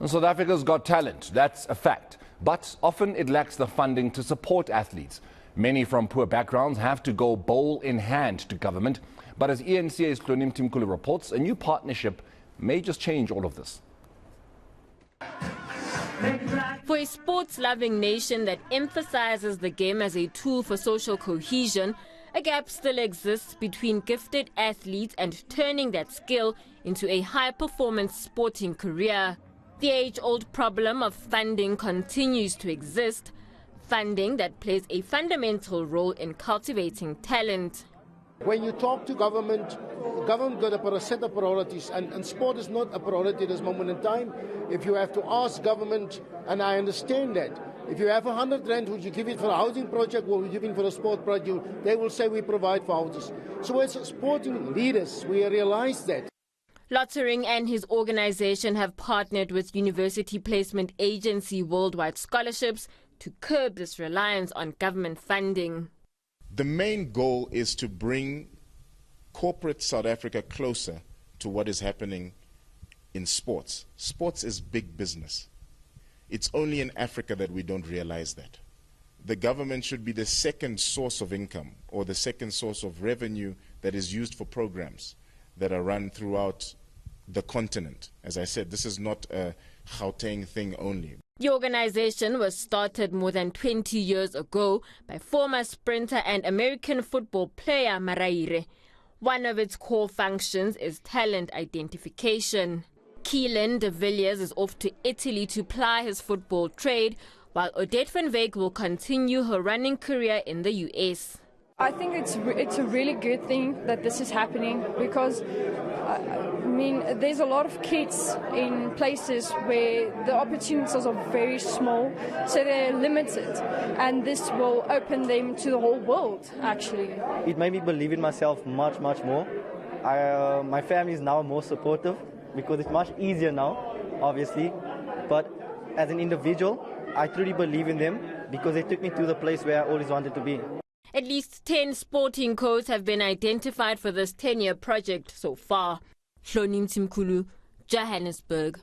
South Africa's got talent, that's a fact. But often it lacks the funding to support athletes. Many from poor backgrounds have to go bowl in hand to government. But as eNCA's Hloni Mtimkulu reports, a new partnership may just change all of this. For a sports-loving nation that emphasizes the game as a tool for social cohesion, a gap still exists between gifted athletes and turning that skill into a high-performance sporting career. The age-old problem of funding continues to exist, funding that plays a fundamental role in cultivating talent. When you talk to government got a set of priorities, and sport is not a priority at this moment in time. If you have to ask government, and I understand that, if you have 100 rand, would you give it for a housing project or would you give it for a sport project? They will say we provide for houses. So as sporting leaders, we realize that. Lottering and his organization have partnered with university placement agency Worldwide Scholarships to curb this reliance on government funding. The main goal is to bring corporate South Africa closer to what is happening in sports. Sports is big business. It's only in Africa that we don't realize that. The government should be the second source of income or the second source of revenue that is used for programs that are run throughout the continent. As I said, this is not a Gauteng thing only. The organization was started more than 20 years ago by former sprinter and American football player Maraire. One of its core functions is talent identification. Keelan de Villiers is off to Italy to ply his football trade, while Odette van Wyk will continue her running career in the US. I think it's a really good thing that this is happening because, there's a lot of kids in places where the opportunities are very small, so they're limited, and this will open them to the whole world, actually. It made me believe in myself much more. My family is now more supportive because it's much easier now, obviously, but as an individual, I truly believe in them because they took me to the place where I always wanted to be. At least 10 sporting codes have been identified for this 10-year project so far. Hloni Mtimkulu, Johannesburg.